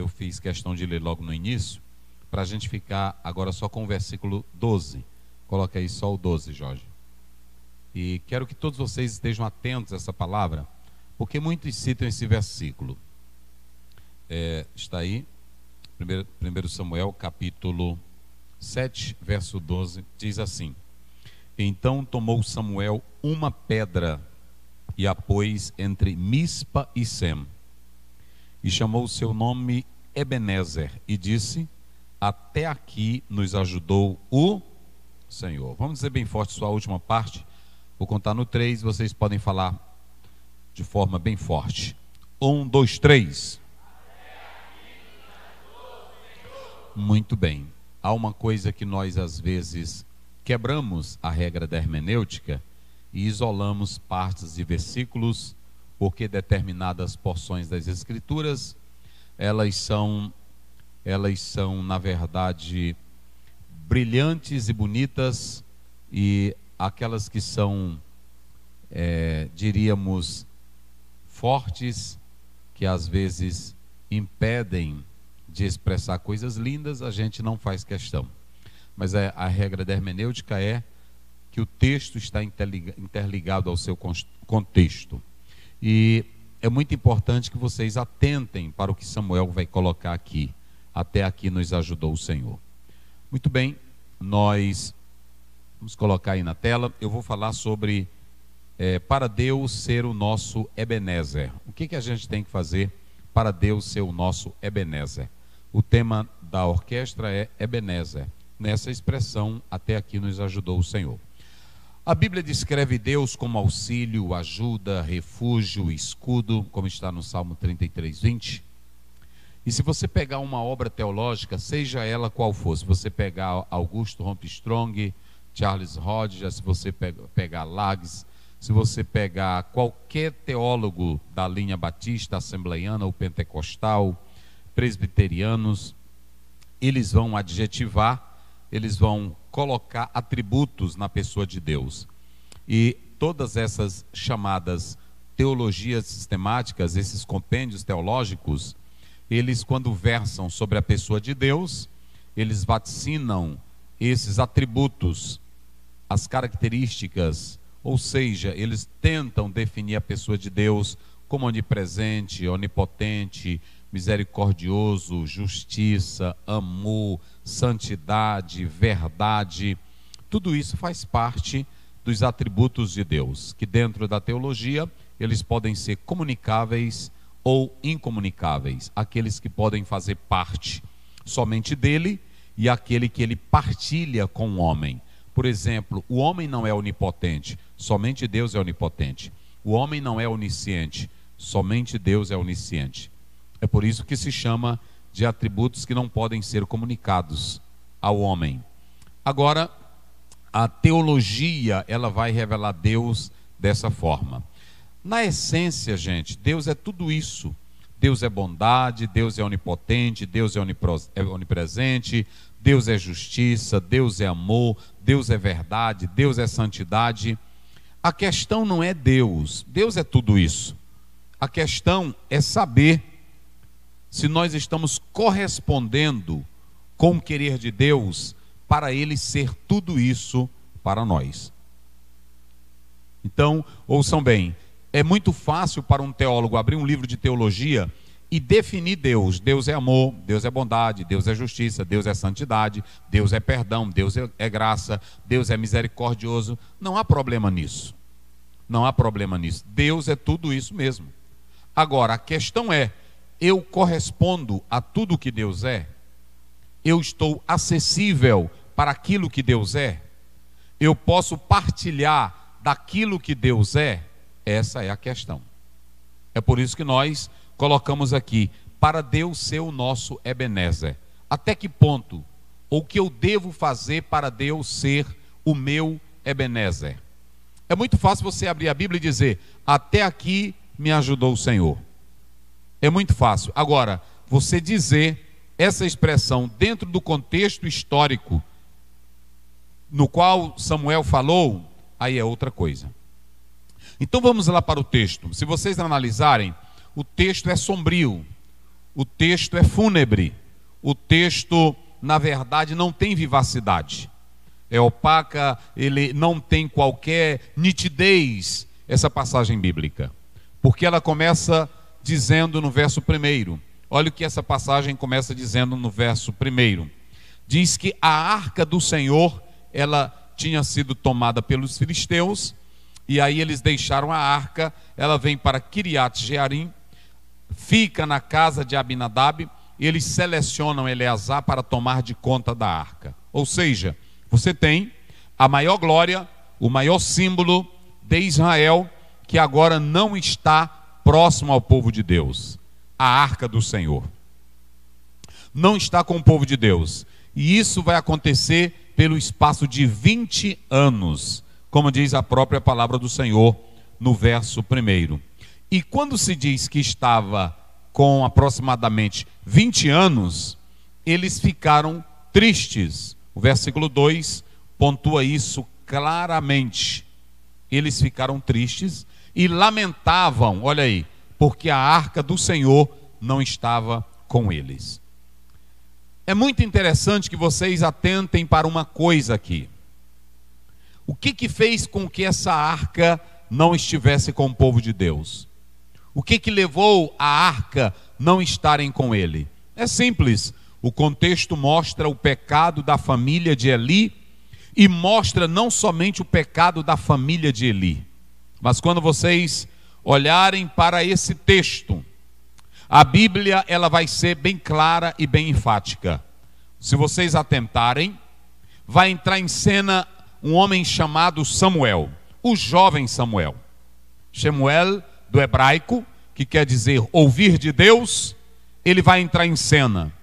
eu fiz questão de ler logo no início, para a gente ficar agora só com o versículo 12. Coloca aí só o 12, Jorge. E quero que todos vocês estejam atentos a essa palavra, porque muitos citam esse versículo. Está aí, 1 Samuel, capítulo 7, verso 12, diz assim: Então tomou Samuel uma pedra e a pôs entre Mispa e Sem, e chamou o seu nome Ebenezer, e disse: Até aqui nos ajudou o Senhor. Vamos dizer bem forte sua última parte. Vou contar no 3, vocês podem falar de forma bem forte. 1, 2, 3. Muito bem. Há uma coisa que nós às vezes quebramos a regra da hermenêutica e isolamos partes de versículos, porque determinadas porções das Escrituras, elas são na verdade brilhantes e bonitas, e aquelas que são, diríamos, fortes, que às vezes impedem de expressar coisas lindas, a gente não faz questão. Mas a regra da hermenêutica é que o texto está interligado ao seu contexto. E é muito importante que vocês atentem para o que Samuel vai colocar aqui. Até aqui nos ajudou o Senhor. Muito bem, nós vamos colocar aí na tela. Eu vou falar sobre para Deus ser o nosso Ebenezer. O que a gente tem que fazer para Deus ser o nosso Ebenezer? O tema da orquestra é Ebenezer. Nessa expressão, até aqui nos ajudou o Senhor. A Bíblia descreve Deus como auxílio, ajuda, refúgio, escudo, como está no Salmo 33, 20. E se você pegar uma obra teológica, seja ela qual for, se você pegar Augusto Armstrong, Charles Hodge, se você pegar Lages, se você pegar qualquer teólogo da linha batista, assembleiana ou pentecostal, presbiterianos, eles vão adjetivar, eles vão colocar atributos na pessoa de Deus. E todas essas chamadas teologias sistemáticas, esses compêndios teológicos, eles, quando versam sobre a pessoa de Deus, eles vaticinam esses atributos, as características, ou seja, eles tentam definir a pessoa de Deus como onipresente, onipotente, misericordioso, justiça, amor, santidade, verdade. Tudo isso faz parte dos atributos de Deus, que dentro da teologia, eles podem ser comunicáveis ou incomunicáveis, aqueles que podem fazer parte somente dele e aquele que ele partilha com o homem. Por exemplo, o homem não é onipotente, somente Deus é onipotente. O homem não é onisciente, somente Deus é onisciente. É por isso que se chama de atributos que não podem ser comunicados ao homem. Agora, a teologia, ela vai revelar Deus dessa forma. Na essência, gente, Deus é tudo isso. Deus é bondade, Deus é onipotente, Deus é onipresente, Deus é justiça, Deus é amor, Deus é verdade, Deus é santidade. A questão não é Deus, Deus é tudo isso. A questão é saber se nós estamos correspondendo com o querer de Deus para Ele ser tudo isso para nós. Então, ouçam bem, é muito fácil para um teólogo abrir um livro de teologia e definir Deus. Deus é amor, Deus é bondade, Deus é justiça, Deus é santidade, Deus é perdão, Deus é graça, Deus é misericordioso. Não há problema nisso. Não há problema nisso. Deus é tudo isso mesmo. Agora, a questão é, eu correspondo a tudo que Deus é? Eu estou acessível para aquilo que Deus é? Eu posso partilhar daquilo que Deus é? Essa é a questão. É por isso que nós colocamos aqui, para Deus ser o nosso Ebenezer. Até que ponto? O que eu devo fazer para Deus ser o meu Ebenezer? É muito fácil você abrir a Bíblia e dizer, até aqui me ajudou o Senhor. É muito fácil. Agora, você dizer essa expressão dentro do contexto histórico no qual Samuel falou, aí é outra coisa. Então vamos lá para o texto. Se vocês analisarem, o texto é sombrio. o texto é fúnebre. O texto, na verdade, não tem vivacidade. É opaca, ele não tem qualquer nitidez, essa passagem bíblica. Porque ela começa dizendo no verso 1. Olha o que essa passagem começa dizendo no verso 1. Diz que a arca do Senhor, ela tinha sido tomada pelos filisteus, e aí eles deixaram a arca, ela vem para Kiriat Jearim, fica na casa de Abinadab, e eles selecionam Eleazar para tomar de conta da arca. Ou seja, você tem a maior glória, o maior símbolo de Israel, que agora não está próximo ao povo de Deus. A arca do Senhor não está com o povo de Deus. E isso vai acontecer pelo espaço de 20 anos, como diz a própria palavra do Senhor no verso 1. E quando se diz que estava com aproximadamente 20 anos, eles ficaram tristes. O versículo 2 pontua isso claramente. Eles ficaram tristes e lamentavam, olha aí, porque a arca do Senhor não estava com eles. É muito interessante que vocês atentem para uma coisa aqui. O que fez com que essa arca não estivesse com o povo de Deus? O que levou a arca não estarem com ele? É simples. O contexto mostra o pecado da família de Eli, e mostra não somente o pecado da família de Eli, mas quando vocês olharem para esse texto, a Bíblia ela vai ser bem clara e bem enfática. Se vocês atentarem, vai entrar em cena um homem chamado Samuel, o jovem Samuel. Shemuel, do hebraico, que quer dizer ouvir de Deus, ele vai entrar em cena.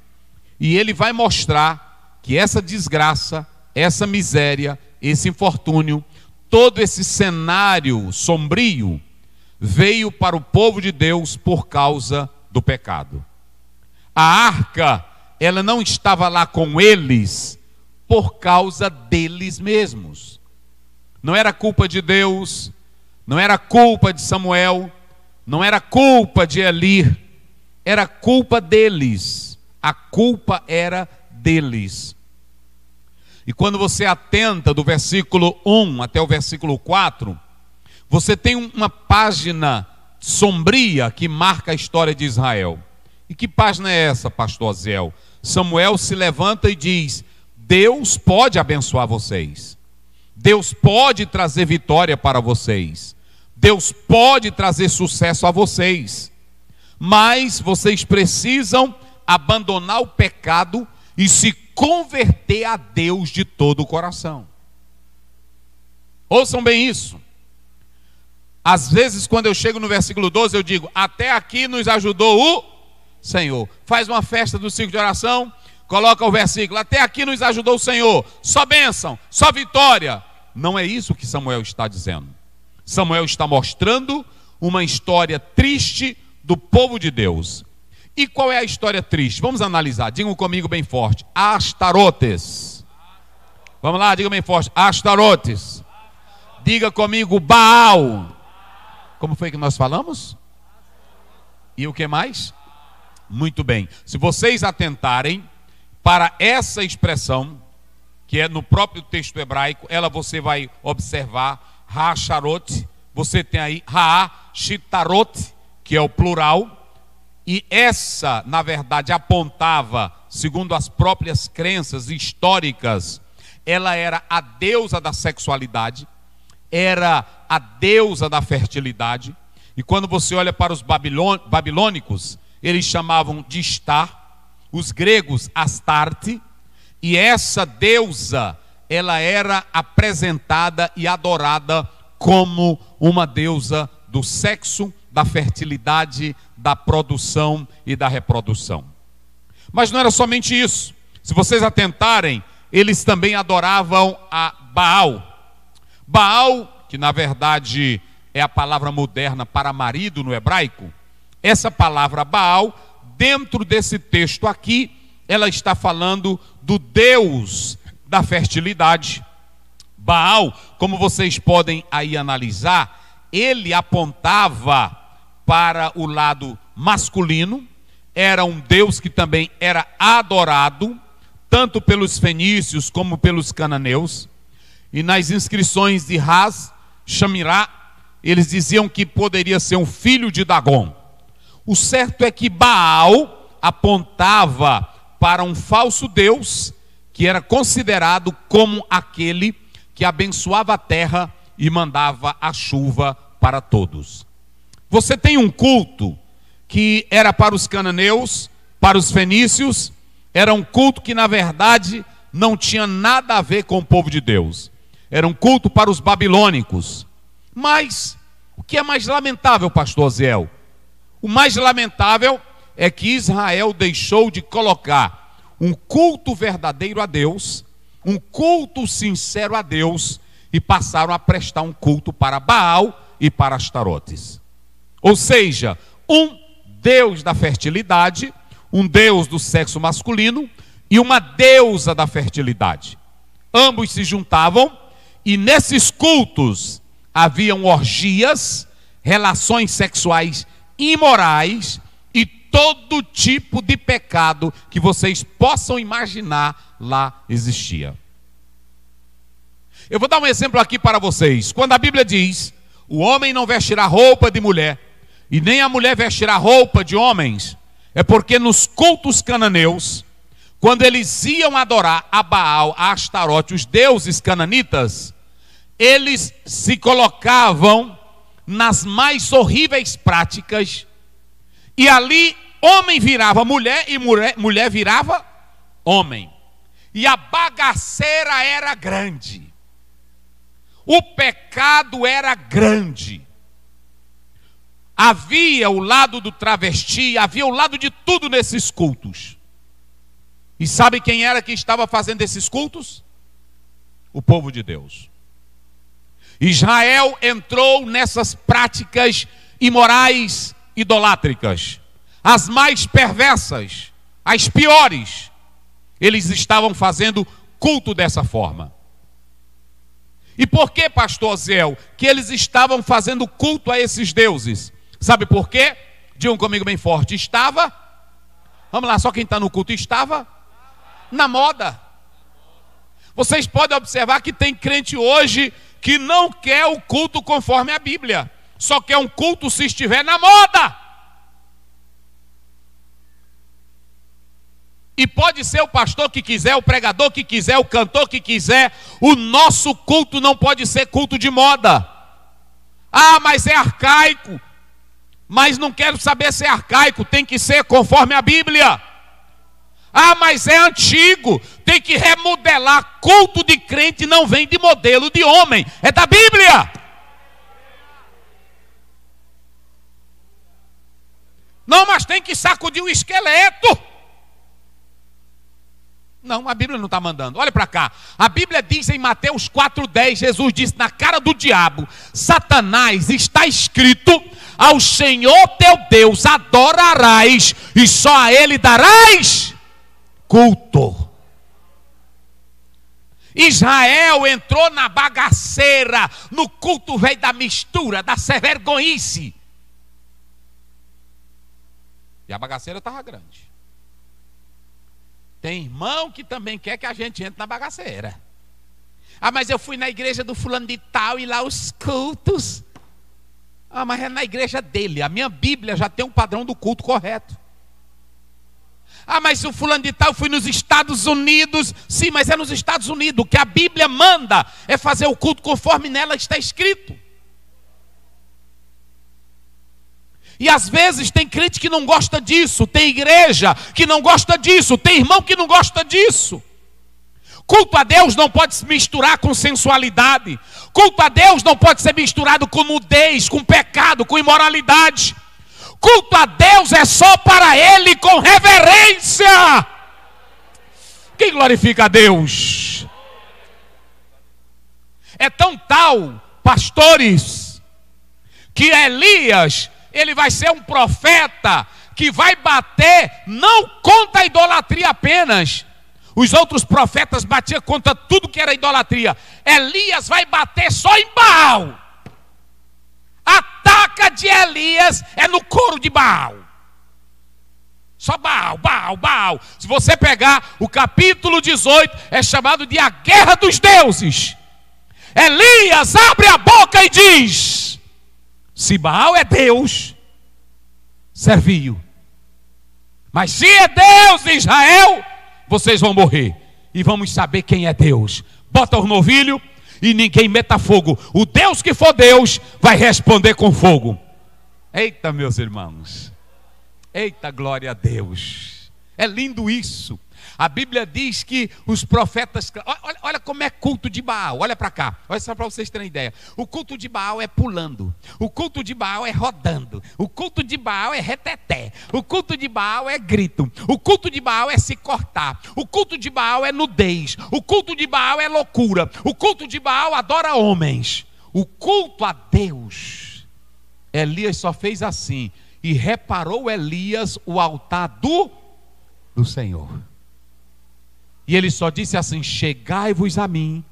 E ele vai mostrar que essa desgraça, essa miséria, esse infortúnio, todo esse cenário sombrio, veio para o povo de Deus por causa do pecado. A arca, ela não estava lá com eles por causa deles mesmos. Não era culpa de Deus, não era culpa de Samuel, não era culpa de Eli, era culpa deles. A culpa era deles. E quando você atenta do versículo 1 até o versículo 4, você tem uma página sombria que marca a história de Israel. E que página é essa, pastor Aziel? Samuel se levanta e diz: Deus pode abençoar vocês. Deus pode trazer vitória para vocês. Deus pode trazer sucesso a vocês. Mas vocês precisam abandonar o pecado e se converter a Deus de todo o coração. Ouçam bem isso. Às vezes, quando eu chego no versículo 12, eu digo: até aqui nos ajudou o Senhor. Faz uma festa do ciclo de oração, coloca o versículo: até aqui nos ajudou o Senhor. Só bênção, só vitória. Não é isso que Samuel está dizendo. Samuel está mostrando uma história triste do povo de Deus. E qual é a história triste? Vamos analisar. Digam comigo bem forte: Astarotes. Vamos lá, diga bem forte: Astarotes. Diga comigo: Baal. Como foi que nós falamos? E o que mais? Muito bem. Se vocês atentarem para essa expressão, que é no próprio texto hebraico, ela você vai observar Ha-Sharot. Você tem aí Ha-Shitarot, que é o plural. E essa, na verdade, apontava, segundo as próprias crenças históricas, ela era a deusa da sexualidade, era a deusa da fertilidade. E quando você olha para os babilônicos, eles chamavam de Star, os gregos Astarte, e essa deusa, ela era apresentada e adorada como uma deusa do sexo, da fertilidade, da produção e da reprodução. Mas não era somente isso. Se vocês atentarem, eles também adoravam a Baal. Baal, que na verdade é a palavra moderna para marido no hebraico, essa palavra Baal, dentro desse texto aqui, ela está falando do Deus da fertilidade. Baal, como vocês podem aí analisar, ele apontava para o lado masculino, era um Deus que também era adorado, tanto pelos fenícios como pelos cananeus. E nas inscrições de Ras Shamirá, eles diziam que poderia ser um filho de Dagom. O certo é que Baal apontava para um falso Deus, que era considerado como aquele que abençoava a terra e mandava a chuva para todos. Você tem um culto que era para os cananeus, para os fenícios, era um culto que na verdade não tinha nada a ver com o povo de Deus. Era um culto para os babilônicos. Mas o que é mais lamentável, pastor Ziel? O mais lamentável é que Israel deixou de colocar um culto verdadeiro a Deus, um culto sincero a Deus, e passaram a prestar um culto para Baal e para Astarotes. Ou seja, um Deus da fertilidade, um Deus do sexo masculino e uma deusa da fertilidade. Ambos se juntavam e nesses cultos haviam orgias, relações sexuais imorais e todo tipo de pecado que vocês possam imaginar lá existia. Eu vou dar um exemplo aqui para vocês. Quando a Bíblia diz: o homem não vestirá roupa de mulher e nem a mulher vestirá roupa de homens, é porque nos cultos cananeus, quando eles iam adorar a Baal, a Astarote, os deuses cananitas, eles se colocavam nas mais horríveis práticas, e ali homem virava mulher e mulher virava homem, e a bagaceira era grande, o pecado era grande. Havia o lado do travesti, havia o lado de tudo nesses cultos. E sabe quem era que estava fazendo esses cultos? O povo de Deus. Israel entrou nessas práticas imorais, idolátricas, as mais perversas, as piores. Eles estavam fazendo culto dessa forma. E por que, pastor Zéu, que eles estavam fazendo culto a esses deuses? Sabe por quê? Digam comigo bem forte. Estava, vamos lá, só quem está no culto, estava na moda. Vocês podem observar que tem crente hoje que não quer o culto conforme a Bíblia, só quer um culto se estiver na moda. E pode ser o pastor que quiser, o pregador que quiser, o cantor que quiser, o nosso culto não pode ser culto de moda. Ah, mas é arcaico. Mas não quero saber se é arcaico, tem que ser conforme a Bíblia. Ah, mas é antigo, tem que remodelar. Culto de crente não vem de modelo de homem, é da Bíblia. Não, mas tem que sacudir o esqueleto. Não, a Bíblia não está mandando. Olha para cá. A Bíblia diz em Mateus 4,10, Jesus disse na cara do diabo: Satanás, está escrito, ao Senhor teu Deus adorarás e só a Ele darás culto. Israel entrou na bagaceira, no culto velho da mistura, da vergonhice. E a bagaceira estava grande. Tem irmão que também quer que a gente entre na bagaceira. Ah, mas eu fui na igreja do fulano de tal e lá os cultos. Ah, mas é na igreja dele. A minha Bíblia já tem um padrão do culto correto. Ah, mas o fulano de tal, eu fui nos Estados Unidos. Sim, mas é nos Estados Unidos. O que a Bíblia manda é fazer o culto conforme nela está escrito. E às vezes tem crente que não gosta disso, tem igreja que não gosta disso, tem irmão que não gosta disso. Culto a Deus não pode se misturar com sensualidade. Culto a Deus não pode ser misturado com nudez, com pecado, com imoralidade. Culto a Deus é só para Ele com reverência. Quem glorifica a Deus? É tão tal, pastores, que Elias, ele vai ser um profeta que vai bater não contra a idolatria apenas. Os outros profetas batiam contra tudo que era idolatria. Elias vai bater só em Baal. A taca de Elias é no couro de Baal. Só Baal, Baal, Baal. Se você pegar o capítulo 18, é chamado de a guerra dos deuses. Elias abre a boca e diz: se Baal é Deus, servi-o. Mas se é Deus de Israel, vocês vão morrer. E vamos saber quem é Deus. Bota o novilho e ninguém meta fogo. O Deus que for Deus vai responder com fogo. Eita, meus irmãos. Eita, glória a Deus. É lindo isso. A Bíblia diz que os profetas... Olha como é culto de Baal. Olha para cá. Olha só para vocês terem ideia. O culto de Baal é pulando. O culto de Baal é rodando. O culto de Baal é reteté. O culto de Baal é grito. O culto de Baal é se cortar. O culto de Baal é nudez. O culto de Baal é loucura. O culto de Baal adora homens. O culto a Deus, Elias só fez assim. E reparou Elias o altar do Senhor. E ele só disse assim: chegai-vos a mim,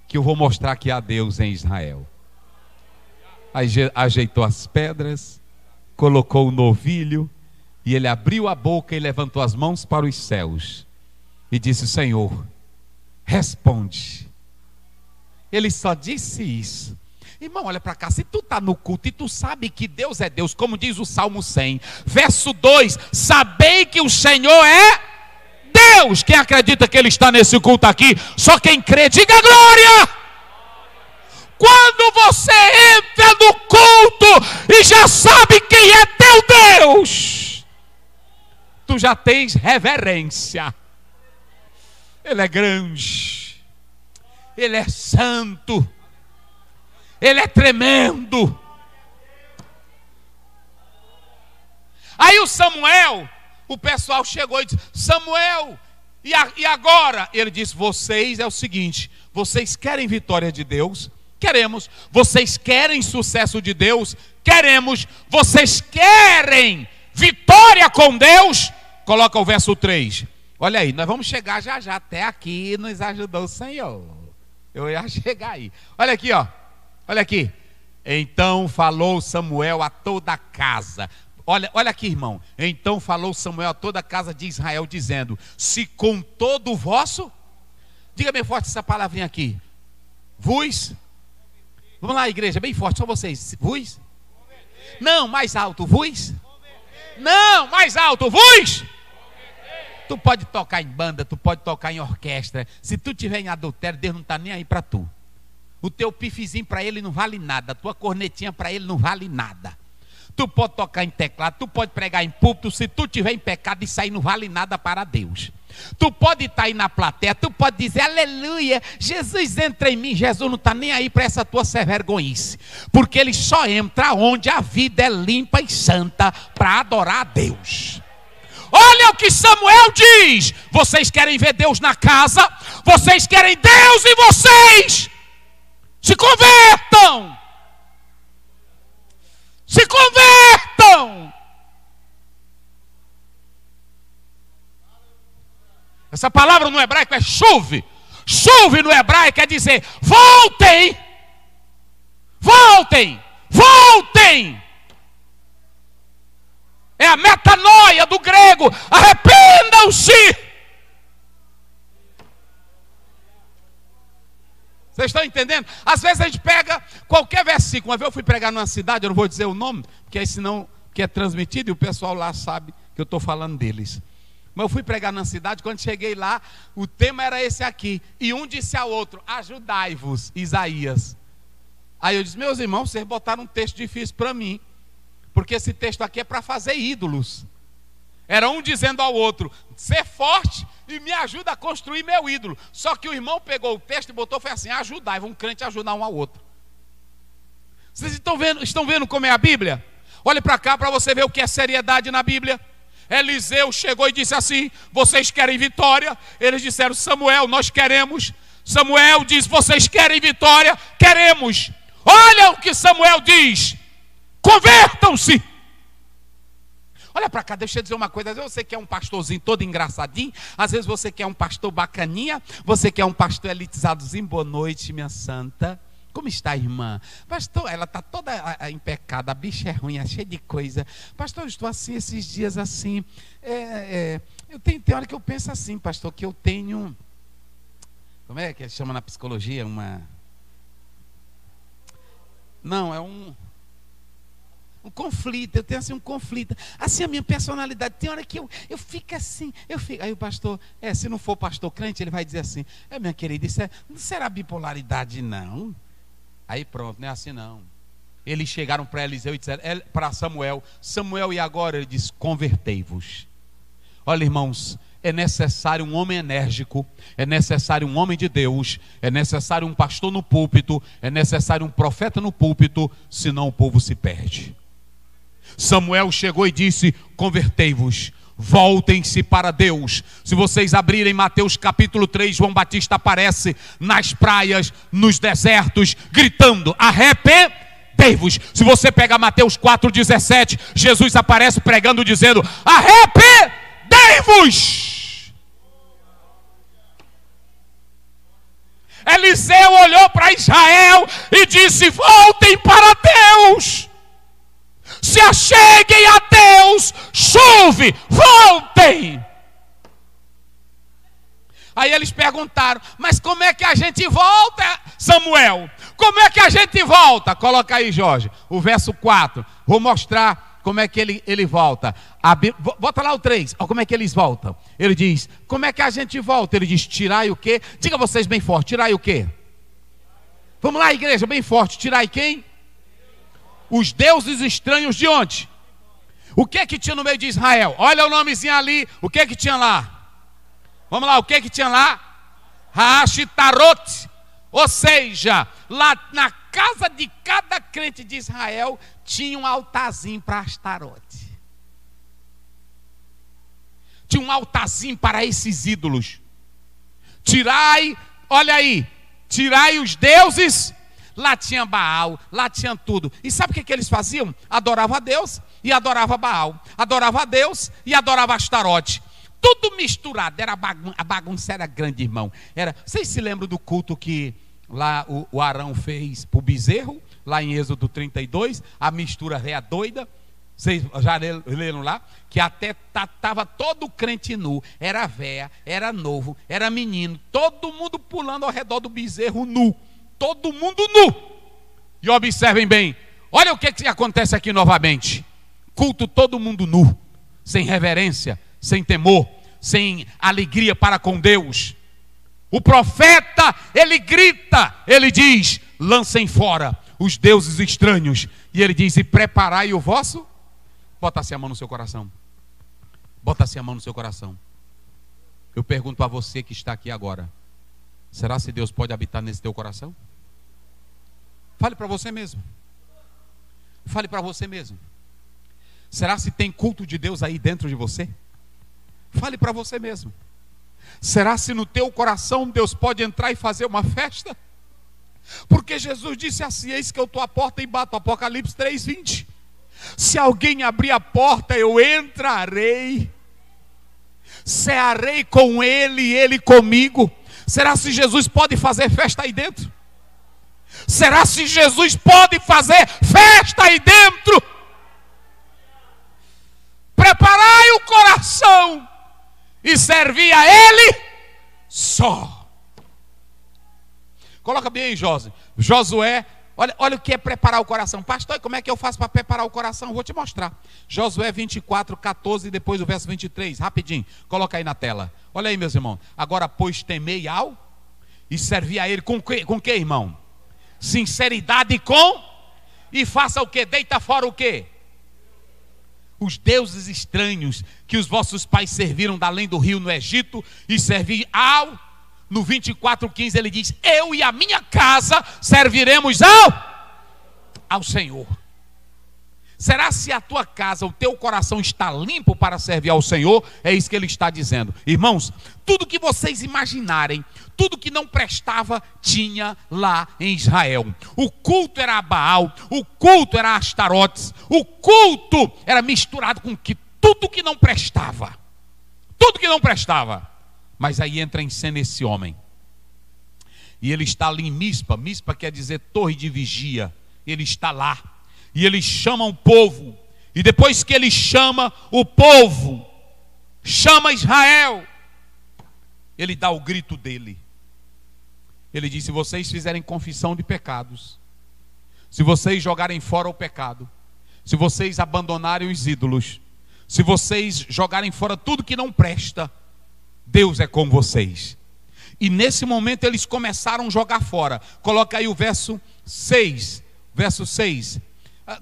que eu vou mostrar que há Deus em Israel. Aí ajeitou as pedras, colocou o novilho, e ele abriu a boca e levantou as mãos para os céus. E disse: Senhor, responde. Ele só disse isso. Irmão, olha para cá, se tu está no culto e tu sabe que Deus é Deus, como diz o Salmo 100, verso 2, sabei que o Senhor é Deus. Quem acredita que Ele está nesse culto aqui? Só quem crê, diga glória. Quando você entra no culto e já sabe quem é teu Deus, tu já tens reverência. Ele é grande, Ele é santo, Ele é tremendo. Aí o Samuel, o pessoal chegou e disse: Samuel, e agora? Ele disse: vocês é o seguinte, vocês querem vitória de Deus? Queremos. Vocês querem sucesso de Deus? Queremos. Vocês querem vitória com Deus? Coloca o verso 3. Olha aí, nós vamos chegar já já. Até aqui nos ajudou o Senhor. Eu ia chegar aí. Olha aqui, ó. Olha aqui. Então falou Samuel a toda a casa. Olha aqui, irmão. Então falou Samuel a toda a casa de Israel, dizendo: se com todo o vosso... Diga bem forte essa palavrinha aqui. Vos... Vamos lá, igreja, bem forte, só vocês. Vos? Não, mais alto. Vos? Não, mais alto. Vos? Tu pode tocar em banda, tu pode tocar em orquestra. Se tu tiver em adultério, Deus não está nem aí para tu. O teu pifezinho para Ele não vale nada. A tua cornetinha para Ele não vale nada. Tu pode tocar em teclado, tu pode pregar em púlpito. Se tu tiver em pecado, isso aí não vale nada para Deus. Tu pode estar aí na plateia, tu pode dizer: aleluia, Jesus entra em mim. Jesus não está nem aí para essa tua vergonhice, porque Ele só entra onde a vida é limpa e santa para adorar a Deus. Olha o que Samuel diz: vocês querem ver Deus na casa, vocês querem Deus em vocês, se convertam. Se convertam. Essa palavra no hebraico é chuve. Chuve no hebraico quer dizer voltem. Voltem. Voltem. É a metanoia do grego. Arrependam-se. Vocês estão entendendo? Às vezes a gente pega qualquer versículo. Uma vez eu fui pregar numa cidade, eu não vou dizer o nome, porque aí senão que é transmitido e o pessoal lá sabe que eu estou falando deles. Mas eu fui pregar numa cidade, quando cheguei lá, o tema era esse aqui. E um disse ao outro: ajudai-vos, Isaías. Aí eu disse: meus irmãos, vocês botaram um texto difícil para mim, porque esse texto aqui é para fazer ídolos. Era um dizendo ao outro: ser forte e me ajuda a construir meu ídolo. Só que o irmão pegou o texto e botou, foi assim: ajudar, um crente ajudar um ao outro. Vocês estão vendo como é a Bíblia? Olhe para cá para você ver o que é seriedade na Bíblia. Eliseu chegou e disse assim: vocês querem vitória? Eles disseram: Samuel, nós queremos. Samuel diz: vocês querem vitória? Queremos. Olha o que Samuel diz: convertam-se. Olha para cá, deixa eu dizer uma coisa. Às vezes você quer um pastorzinho todo engraçadinho, às vezes você quer um pastor bacaninha, você quer um pastor elitizadozinho. Boa noite, minha santa. Como está a irmã? Pastor, ela está toda em pecado, a bicha é ruim, é cheia de coisa. Pastor, eu estou assim esses dias assim. Tem hora que eu penso assim, pastor, que eu tenho... Como é que chama na psicologia? Não, é um conflito. Eu tenho assim um conflito. Assim a minha personalidade. Tem hora que eu fico assim. Aí o pastor, se não for pastor crente, ele vai dizer assim: minha querida, não será bipolaridade não? Aí pronto, não é assim não. Eles chegaram para Eliseu e disseram, para Samuel, e agora? Ele diz: convertei-vos. Olha, irmãos, é necessário um homem enérgico, é necessário um homem de Deus, é necessário um pastor no púlpito, é necessário um profeta no púlpito, senão o povo se perde. Samuel chegou e disse: convertei-vos, voltem-se para Deus. Se vocês abrirem Mateus capítulo 3, João Batista aparece nas praias, nos desertos, gritando: arrependei-vos. Se você pegar Mateus 4,17, Jesus aparece pregando, dizendo: arrependei-vos. Eliseu olhou para Israel e disse: voltem para Deus, se acheguem a Deus, chuve, voltem. Aí eles perguntaram: mas como é que a gente volta, Samuel? Como é que a gente volta? Coloca aí, Jorge, o verso 4. Vou mostrar como é que ele volta. Bota lá o 3. Olha como é que eles voltam. Ele diz: como é que a gente volta? Ele diz: tirai o quê? Diga vocês bem forte: tirai o quê? Vamos lá, igreja, bem forte: tirai quem? Os deuses estranhos de onde? O que tinha no meio de Israel? Olha o nomezinho ali. O que tinha lá? Vamos lá, o que tinha lá? Haashtarot. Ou seja, lá na casa de cada crente de Israel tinha um altarzinho para Astarote. Tinha um altarzinho para esses ídolos. Tirai, olha aí, tirai os deuses. Lá tinha Baal, lá tinha tudo. E sabe o que eles faziam? Adorava a Deus e adorava Baal. Adorava a Deus e adorava Astarote. Tudo misturado. A bagunça era grande, irmão. Vocês se lembram do culto que lá o Arão fez para o bezerro? Lá em Êxodo 32. A mistura é doida. Vocês já leram lá? Que até estava todo crente nu. Era véia, era novo, era menino. Todo mundo pulando ao redor do bezerro nu. Todo mundo nu. E observem bem, olha o que acontece aqui novamente. Culto todo mundo nu, sem reverência, sem temor, sem alegria para com Deus. O profeta, ele grita, ele diz: lancem fora os deuses estranhos. E ele diz: e preparai o vosso. Bota-se a mão no seu coração. Bota-se a mão no seu coração. Eu pergunto a você que está aqui agora: será se Deus pode habitar nesse teu coração? Fale para você mesmo. Fale para você mesmo. Será se tem culto de Deus aí dentro de você? Fale para você mesmo. Será se no teu coração Deus pode entrar e fazer uma festa? Porque Jesus disse assim: eis que eu estou à porta e bato. Apocalipse 3:20. Se alguém abrir a porta, eu entrarei, cearei com ele e ele comigo. Será se Jesus pode fazer festa aí dentro? Será se Jesus pode fazer festa aí dentro? Preparai o coração e servi a Ele só. Coloca bem aí, Josué. Olha o que é preparar o coração. Pastor, como é que eu faço para preparar o coração? Vou te mostrar. Josué 24:14 e depois o verso 23. Rapidinho, coloca aí na tela. Olha aí, meus irmãos. Agora, pois, temei ao e servi a Ele com que, irmão? Sinceridade e faça o que? Deita fora o que? Os deuses estranhos que os vossos pais serviram da além do rio no Egito, e servi no 24:15 ele diz: eu e a minha casa serviremos ao Senhor. Será se a tua casa, o teu coração está limpo para servir ao Senhor? É isso que ele está dizendo. Irmãos, tudo que vocês imaginarem, tudo que não prestava, tinha lá em Israel. O culto era a Baal, o culto era a Astarotes, o culto era misturado com tudo que não prestava. Tudo que não prestava. Mas aí entra em cena esse homem. e ele está ali em Mispa. Mispa quer dizer torre de vigia. Ele está lá, e ele chama o povo, e depois que ele chama o povo, chama Israel, ele dá o grito dele. Ele diz: se vocês fizerem confissão de pecados, se vocês jogarem fora o pecado, se vocês abandonarem os ídolos, se vocês jogarem fora tudo que não presta, Deus é com vocês. E nesse momento eles começaram a jogar fora. Coloca aí o verso 6. Verso 6.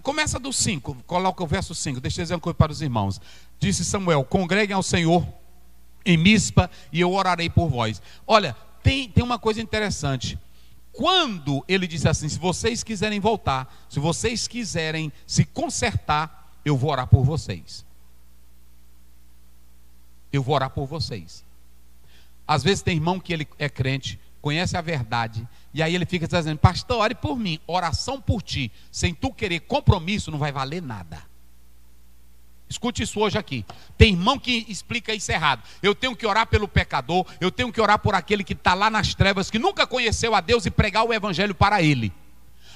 Começa do 5. Coloca o verso 5. Deixa eu dizer uma coisa para os irmãos. Disse Samuel: congreguem ao Senhor em Mispa, e eu orarei por vós. Olha, tem uma coisa interessante. Quando ele disse assim: se vocês quiserem voltar, se vocês quiserem se consertar, eu vou orar por vocês. Eu vou orar por vocês. Às vezes tem irmão que ele é crente, conhece a verdade, e aí ele fica dizendo: pastor, ore por mim. Oração por ti, sem tu querer compromisso, não vai valer nada. Escute isso hoje aqui. Tem irmão que explica isso errado. Eu tenho que orar pelo pecador, eu tenho que orar por aquele que está lá nas trevas, que nunca conheceu a Deus, e pregar o evangelho para ele.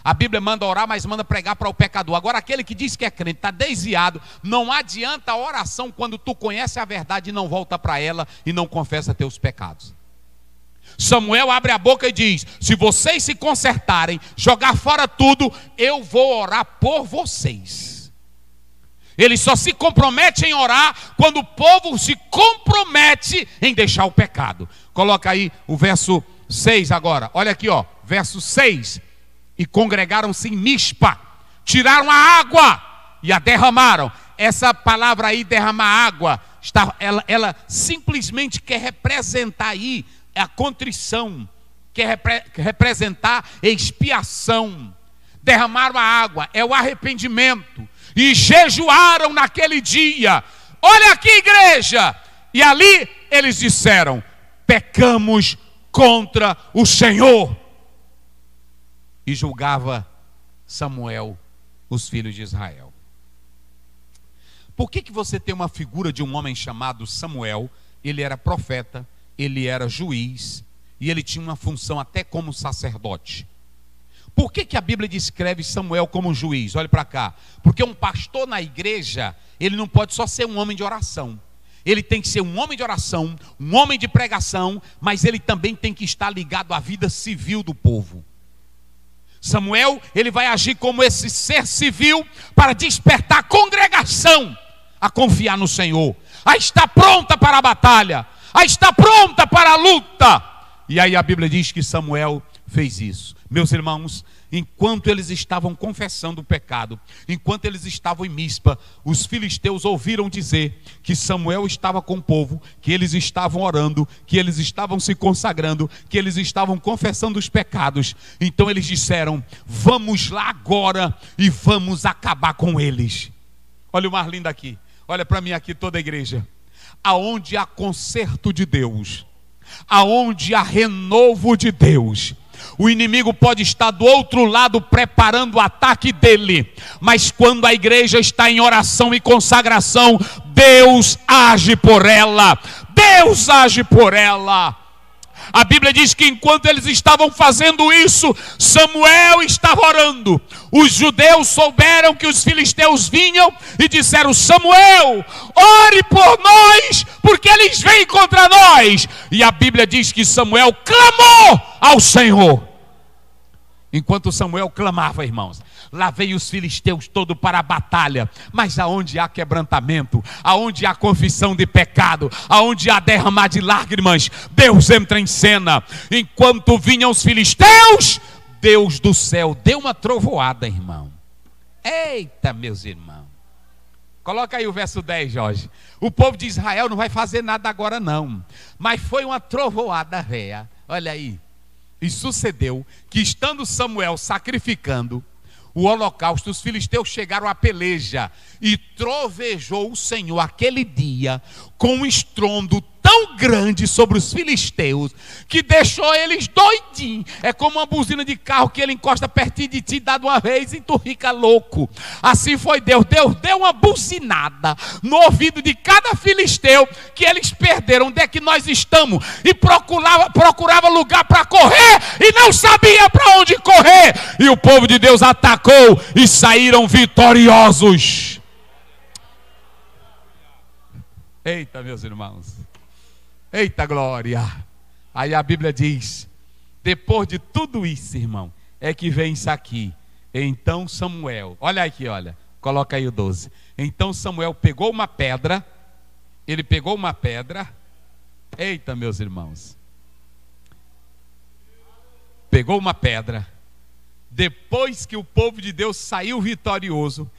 A Bíblia manda orar, mas manda pregar para o pecador. Agora aquele que diz que é crente, está desviado. Não adianta a oração quando tu conhece a verdade e não volta para ela e não confessa teus pecados. Samuel abre a boca e diz: se vocês se consertarem, jogar fora tudo, eu vou orar por vocês. Ele só se compromete em orar quando o povo se compromete em deixar o pecado. Coloca aí o verso 6 agora. Olha aqui, ó, verso 6. E congregaram-se em Mispa, tiraram a água e a derramaram. Essa palavra aí, derramar água, ela simplesmente quer representar aí a contrição, quer representar expiação. Derramaram a água, é o arrependimento. E jejuaram naquele dia. Olha aqui, igreja. E ali eles disseram: pecamos contra o Senhor. E julgava Samuel os filhos de Israel. Por que você tem uma figura de um homem chamado Samuel? Ele era profeta, ele era juiz, e ele tinha uma função até como sacerdote. Por que a Bíblia descreve Samuel como juiz? Olha para cá. Porque um pastor na igreja, ele não pode só ser um homem de oração. Ele tem que ser um homem de oração, um homem de pregação, mas ele também tem que estar ligado à vida civil do povo. Samuel, ele vai agir como esse ser civil para despertar a congregação a confiar no Senhor, a estar pronta para a batalha, a estar pronta para a luta. E aí a Bíblia diz que Samuel fez isso. Meus irmãos, enquanto eles estavam confessando o pecado, enquanto eles estavam em Mispa, os filisteus ouviram dizer que Samuel estava com o povo, que eles estavam orando, que eles estavam se consagrando, que eles estavam confessando os pecados. Então eles disseram: vamos lá agora e vamos acabar com eles. Olha o mais lindo aqui, olha para mim aqui, toda a igreja. Aonde há conserto de Deus, aonde há renovo de Deus, o inimigo pode estar do outro lado preparando o ataque dele, mas quando a igreja está em oração e consagração, Deus age por ela. Deus age por ela. A Bíblia diz que enquanto eles estavam fazendo isso, Samuel estava orando. Os judeus souberam que os filisteus vinham e disseram: Samuel, ore por nós, porque eles vêm contra nós. E a Bíblia diz que Samuel clamou ao Senhor. Enquanto Samuel clamava, irmãos, lá veio os filisteus todos para a batalha. Mas aonde há quebrantamento, aonde há confissão de pecado, aonde há derramar de lágrimas, Deus entra em cena. Enquanto vinham os filisteus, Deus do céu deu uma trovoada, irmão. Eita, meus irmãos. Coloca aí o verso 10, Jorge. O povo de Israel não vai fazer nada agora não, mas foi uma trovoada véia. Olha aí. E sucedeu que, estando Samuel sacrificando o holocausto, os filisteus chegaram à peleja, e trovejou o Senhor aquele dia com um estrondo tão grande sobre os filisteus que deixou eles doidinhos. É como uma buzina de carro que ele encosta pertinho de ti, dá de uma vez e tu fica louco. Assim foi Deus. Deus deu uma buzinada no ouvido de cada filisteu que eles perderam. Onde é que nós estamos? E procurava lugar para correr e não sabia para onde correr. E o povo de Deus atacou e saíram vitoriosos. Eita, meus irmãos. Eita, glória. Aí a Bíblia diz, depois de tudo isso, irmão, é que vem isso aqui. Então Samuel, olha aqui, olha, coloca aí o 12. Então Samuel pegou uma pedra, ele pegou uma pedra, eita, meus irmãos, pegou uma pedra, depois que o povo de Deus saiu vitorioso,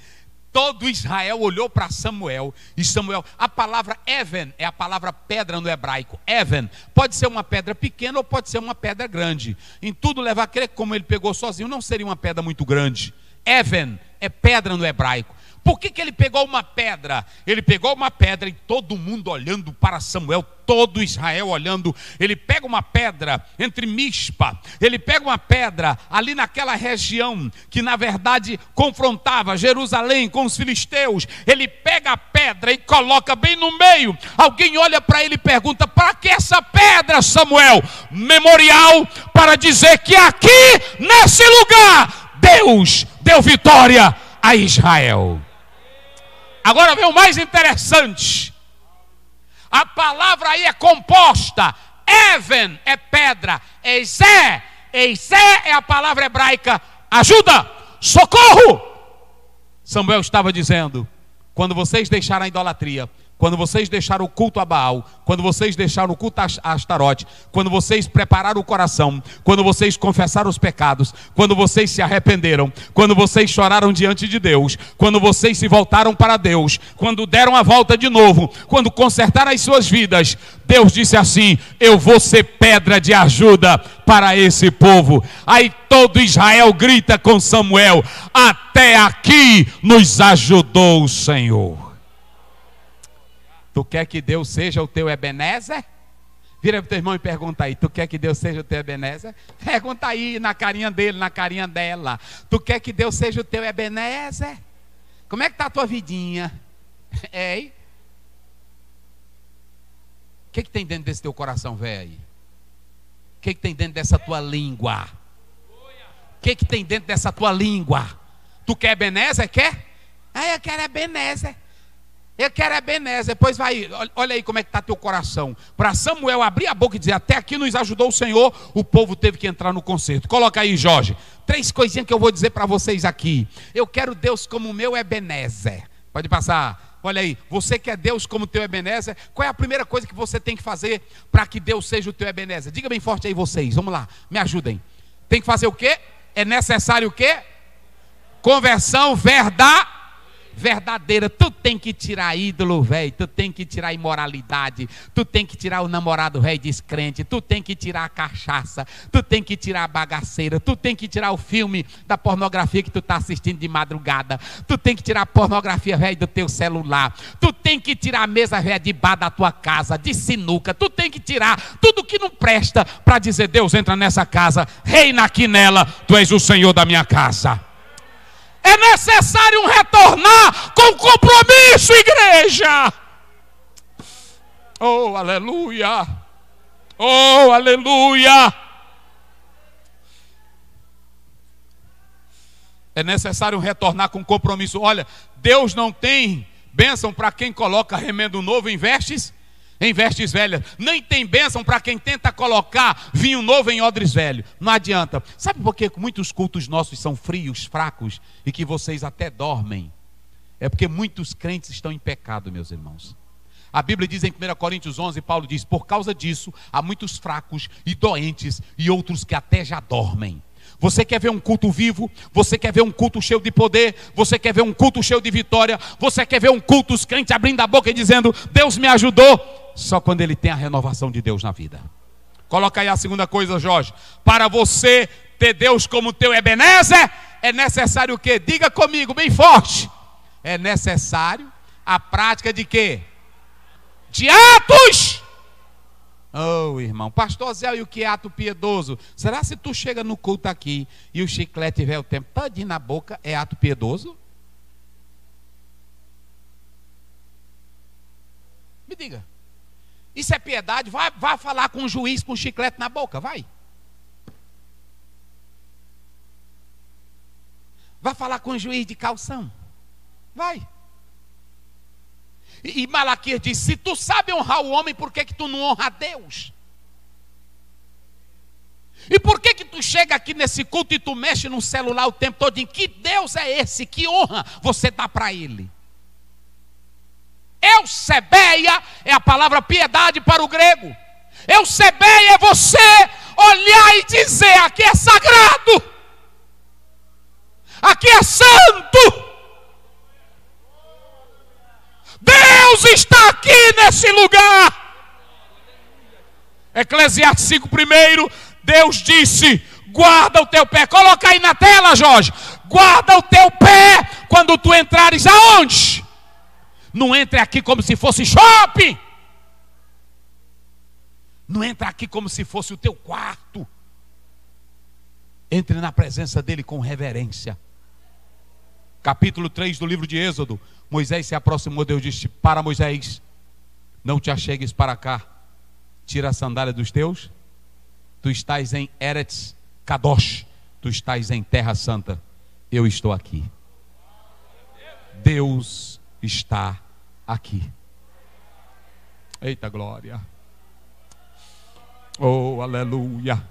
todo Israel olhou para Samuel, e Samuel, a palavra even é a palavra pedra no hebraico. Even pode ser uma pedra pequena ou pode ser uma pedra grande. Em tudo leva a crer que como ele pegou sozinho, não seria uma pedra muito grande. Even é pedra no hebraico. Por que ele pegou uma pedra? Ele pegou uma pedra e todo mundo olhando para Samuel, todo Israel olhando. Ele pega uma pedra entre Mispa, ele pega uma pedra ali naquela região que na verdade confrontava Jerusalém com os filisteus. Ele pega a pedra e coloca bem no meio. Alguém olha para ele e pergunta: para que essa pedra, Samuel? Memorial para dizer que aqui nesse lugar Deus deu vitória a Israel. Agora vem o mais interessante. A palavra aí é composta. Even é pedra. Eizé é a palavra hebraica. Ajuda, socorro. Samuel estava dizendo: quando vocês deixaram a idolatria, quando vocês deixaram o culto a Baal, quando vocês deixaram o culto a Astarote, quando vocês prepararam o coração, quando vocês confessaram os pecados, quando vocês se arrependeram, quando vocês choraram diante de Deus, quando vocês se voltaram para Deus, quando deram a volta de novo, quando consertaram as suas vidas, Deus disse assim: eu vou ser pedra de ajuda para esse povo. Aí todo Israel grita com Samuel: até aqui nos ajudou o Senhor. Tu quer que Deus seja o teu Ebenezer? Vira para o teu irmão e pergunta aí: tu quer que Deus seja o teu Ebenezer? Pergunta aí na carinha dele, na carinha dela: tu quer que Deus seja o teu Ebenezer? Como é que está a tua vidinha? Ei? O que tem dentro desse teu coração, velho? O que tem dentro dessa tua língua? O que tem dentro dessa tua língua? Tu quer Ebenezer? Quer? Ah, eu quero Ebenezer. Eu quero Ebenezer. Depois vai, olha aí como é que está teu coração. Para Samuel abrir a boca e dizer: até aqui nos ajudou o Senhor, o povo teve que entrar no concerto. Coloca aí, Jorge, 3 coisinhas que eu vou dizer para vocês aqui. Eu quero Deus como meu Ebenezer. Pode passar. Olha aí, você quer Deus como teu Ebenezer? Qual é a primeira coisa que você tem que fazer para que Deus seja o teu Ebenezer? Diga bem forte aí vocês, vamos lá, me ajudem. Tem que fazer o quê? É necessário o quê? Conversão verdadeira. Tu tem que tirar ídolo, velho. Tu tem que tirar imoralidade. Tu tem que tirar o namorado velho descrente. Tu tem que tirar a cachaça. Tu tem que tirar a bagaceira. Tu tem que tirar o filme da pornografia que tu tá assistindo de madrugada. Tu tem que tirar a pornografia velho do teu celular. Tu tem que tirar a mesa velha de bar da tua casa, de sinuca. Tu tem que tirar tudo que não presta para dizer: Deus, entra nessa casa, reina aqui nela. Tu és o Senhor da minha casa. É necessário retornar com compromisso, igreja. Oh, aleluia. Oh, aleluia. É necessário retornar com compromisso. Olha, Deus não tem bênção para quem coloca remendo novo em vestes velhas. Nem tem bênção para quem tenta colocar vinho novo em odres velho. Não adianta. Sabe por que muitos cultos nossos são frios, fracos e que vocês até dormem? É porque muitos crentes estão em pecado, meus irmãos. A Bíblia diz em 1 Coríntios 11, Paulo diz: por causa disso há muitos fracos e doentes e outros que até já dormem. Você quer ver um culto vivo? Você quer ver um culto cheio de poder? Você quer ver um culto cheio de vitória? Você quer ver um culto, os crentes abrindo a boca e dizendo: Deus me ajudou? Só quando ele tem a renovação de Deus na vida. Coloca aí a segunda coisa, Jorge. Para você ter Deus como teu Ebenezer, é necessário o quê? Diga comigo bem forte. É necessário a prática de quê? De atos Oh, irmão, pastor Zé, e o que é ato piedoso? Será se tu chega no culto aqui e o chiclete tiver o tempo todinho na boca, é ato piedoso? Me diga. Isso é piedade? Vai falar com o juiz com chiclete na boca, vai. Vai falar com o juiz de calção. Vai. E Malaquias diz, se tu sabe honrar o homem, por que tu não honra a Deus? E por que tu chega aqui nesse culto e tu mexe no celular o tempo todo? Que Deus é esse? Que honra você dá para ele? Eusebeia é a palavra piedade para o grego. Eusebeia é você olhar e dizer, aqui é sagrado, aqui é santo, Deus está aqui nesse lugar. Eclesiastes 5 primeiro, Deus disse, guarda o teu pé. Coloca aí na tela, Jorge. Guarda o teu pé quando tu entrares aonde? Não entre aqui como se fosse shopping. Não entre aqui como se fosse o teu quarto. Entre na presença dele com reverência. Capítulo 3 do livro de Êxodo. Moisés se aproximou, Deus disse para Moisés, não te achegues para cá, tira a sandália dos teus, tu estás em Eretz Kadosh, tu estás em terra santa, eu estou aqui. Deus está aqui. Eita glória. Oh, aleluia.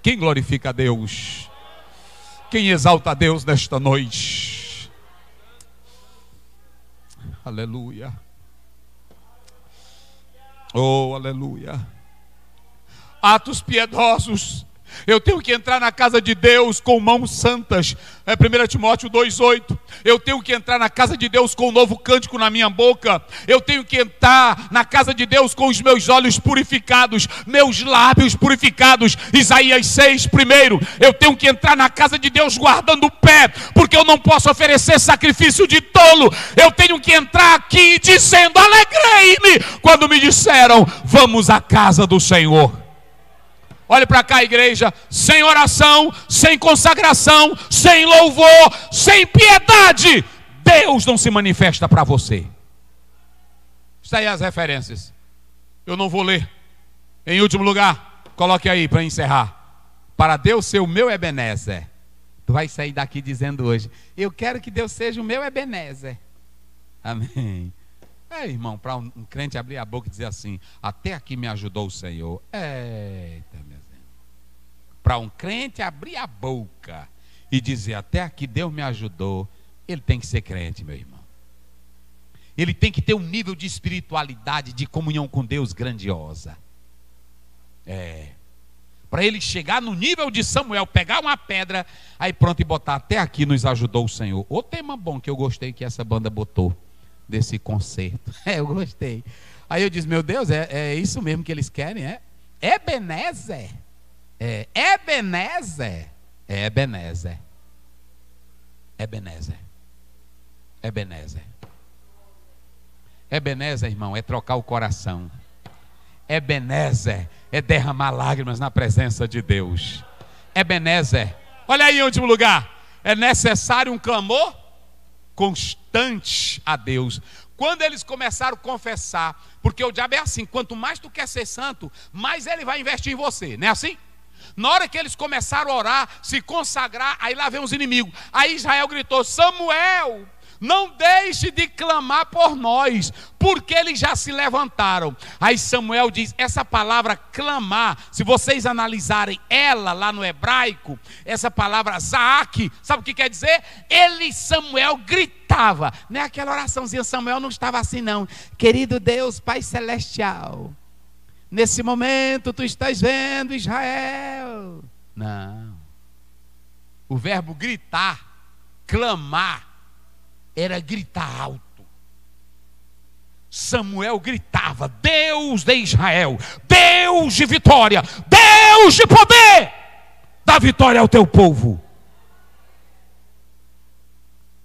Quem glorifica a Deus? Quem exalta a Deus nesta noite? Aleluia. Oh, aleluia. Atos piedosos. Eu tenho que entrar na casa de Deus com mãos santas. 1 Timóteo 2,8. Eu tenho que entrar na casa de Deus com um novo cântico na minha boca. Eu tenho que entrar na casa de Deus com os meus olhos purificados, meus lábios purificados. Isaías 6, primeiro. Eu tenho que entrar na casa de Deus guardando o pé, porque eu não posso oferecer sacrifício de tolo. Eu tenho que entrar aqui dizendo, alegrei-me quando me disseram, vamos à casa do Senhor. Olhe para cá, igreja, sem oração, sem consagração, sem louvor, sem piedade, Deus não se manifesta para você. Está aí as referências. Eu não vou ler. Em último lugar, coloque aí para encerrar. Para Deus ser o meu Ebenezer. Tu vai sair daqui dizendo hoje, eu quero que Deus seja o meu Ebenezer. Amém. Irmão, para um crente abrir a boca e dizer assim, até aqui me ajudou o Senhor. Eita, meu Deus. Para um crente abrir a boca e dizer, até aqui Deus me ajudou, ele tem que ser crente, meu irmão. Ele tem que ter um nível de espiritualidade, de comunhão com Deus grandiosa. Para ele chegar no nível de Samuel, pegar uma pedra, aí pronto, e botar, até aqui nos ajudou o Senhor. O tema bom que eu gostei que essa banda botou desse concerto. Eu gostei. Aí eu disse, meu Deus, é isso mesmo que eles querem, é? Ebenezer. Ebenezer. Ebenezer. Ebenezer. Ebenezer. Ebenezer, irmão, é trocar o coração. Ebenezer é derramar lágrimas na presença de Deus. Ebenezer, olha aí em último lugar, é necessário um clamor constante a Deus. Quando eles começaram a confessar, porque o diabo é assim, quanto mais tu quer ser santo, mais ele vai investir em você, não é assim? Na hora que eles começaram a orar, se consagrar, aí lá vem os inimigos. Aí Israel gritou, Samuel, não deixe de clamar por nós, porque eles já se levantaram. Aí Samuel diz, essa palavra clamar, se vocês analisarem ela lá no hebraico, essa palavra zaak, sabe o que quer dizer? Ele, Samuel, gritava. Não é aquela oraçãozinha, Samuel não estava assim não. Querido Deus, Pai Celestial, nesse momento tu estás vendo Israel. Não. O verbo gritar, clamar, era gritar alto. Samuel gritava, Deus de Israel, Deus de vitória, Deus de poder, dá vitória ao teu povo.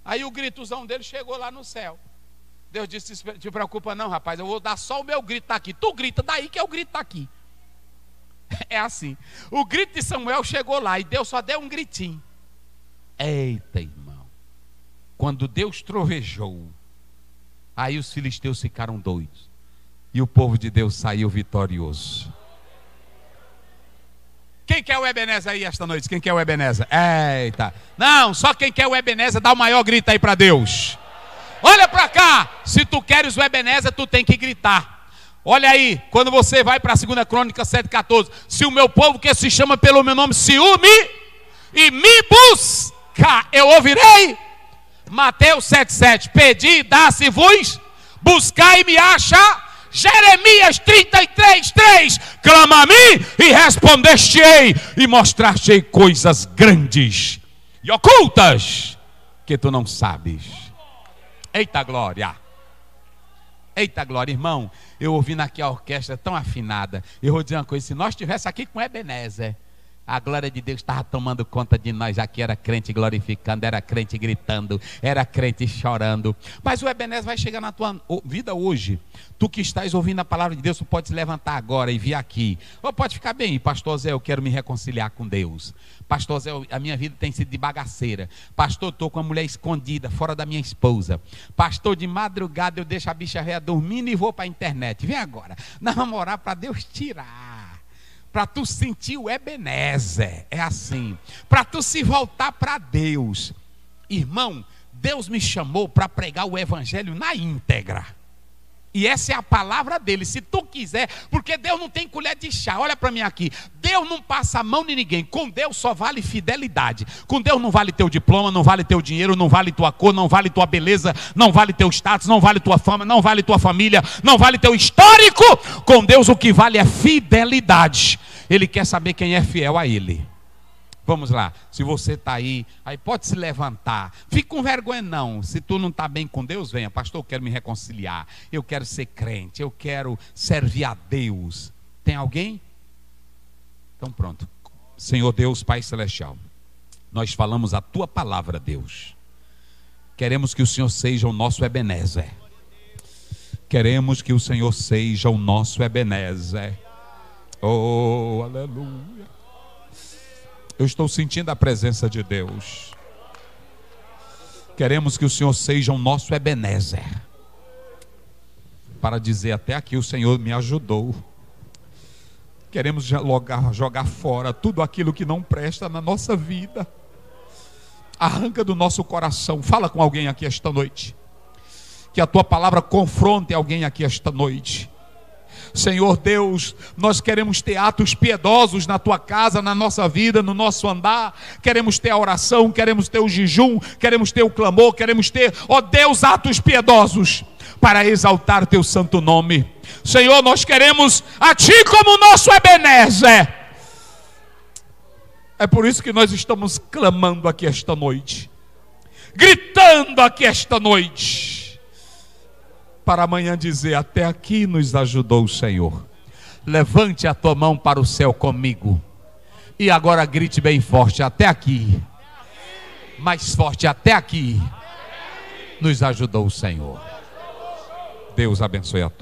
Aí o gritozão dele chegou lá no céu. Deus disse: te preocupa não, rapaz, eu vou dar só o meu grito, tá aqui. Tu grita daí que é o grito tá aqui. É assim. O grito de Samuel chegou lá e Deus só deu um gritinho. Eita, irmão. Quando Deus trovejou, aí os filisteus ficaram doidos. E o povo de Deus saiu vitorioso. Quem quer o Ebenezer aí esta noite? Quem quer o Ebenezer? Eita. Não, só quem quer o Ebenezer dá o maior grito aí para Deus. Olha para cá. Se tu queres o Ebenezer, tu tem que gritar. Olha aí, quando você vai para a 2 Crônica 7,14. Se o meu povo que se chama pelo meu nome se une e me buscar, eu ouvirei. Mateus 7,7. Pedi, dá-se-vos, buscar e me acha. Jeremias 33,3. Clama a mim e respondeste-ei e mostraste-ei coisas grandes e ocultas que tu não sabes. Eita glória. Eita glória, irmão. Eu ouvindo aqui a orquestra tão afinada. Eu vou dizer uma coisa: se nós estivéssemos aqui com Ebenezer, a glória de Deus estava tomando conta de nós aqui. Era crente glorificando, era crente gritando, era crente chorando. Mas o Ebenezer vai chegar na tua vida hoje. Tu que estás ouvindo a palavra de Deus, tu pode se levantar agora e vir aqui. Ou pode ficar bem: pastor Zé, eu quero me reconciliar com Deus. Pastor Zé, a minha vida tem sido de bagaceira. Pastor, estou com a mulher escondida, fora da minha esposa. Pastor, de madrugada eu deixo a bicha véia dormindo e vou para a internet. Vem agora, nós vamos orar para Deus tirar. Para tu sentir o Ebenezer. É assim. Para tu se voltar para Deus. Irmão, Deus me chamou para pregar o evangelho na íntegra. E essa é a palavra dele. Se tu quiser, porque Deus não tem colher de chá. Olha para mim aqui. Deus não passa a mão em ninguém. Com Deus só vale fidelidade. Com Deus não vale teu diploma, não vale teu dinheiro, não vale tua cor, não vale tua beleza, não vale teu status, não vale tua fama, não vale tua família, não vale teu histórico. Com Deus o que vale é fidelidade. Ele quer saber quem é fiel a Ele. Vamos lá, se você está aí pode se levantar. Fique com vergonha não. Se tu não está bem com Deus, venha. Pastor, eu quero me reconciliar. Eu quero ser crente. Eu quero servir a Deus. Tem alguém? Então pronto. Senhor Deus, Pai Celestial, nós falamos a Tua palavra, Deus. Queremos que o Senhor seja o nosso Ebenezer. Queremos que o Senhor seja o nosso Ebenezer. Oh, aleluia. Eu estou sentindo a presença de Deus. Queremos que o Senhor seja o nosso Ebenezer, para dizer: até aqui o Senhor me ajudou. Queremos jogar fora tudo aquilo que não presta na nossa vida. Arranca do nosso coração. Fala com alguém aqui esta noite. Que a Tua palavra confronte alguém aqui esta noite. Senhor Deus, nós queremos ter atos piedosos na Tua casa, na nossa vida, no nosso andar. Queremos ter a oração, queremos ter o jejum, queremos ter o clamor, queremos ter, ó Deus, atos piedosos para exaltar Teu santo nome. Senhor, nós queremos a Ti como nosso Ebenezer. É por isso que nós estamos clamando aqui esta noite, gritando aqui esta noite, para amanhã dizer: até aqui nos ajudou o Senhor. Levante a tua mão para o céu comigo e agora grite bem forte: até aqui. Mais forte: até aqui nos ajudou o Senhor. Deus abençoe a todos.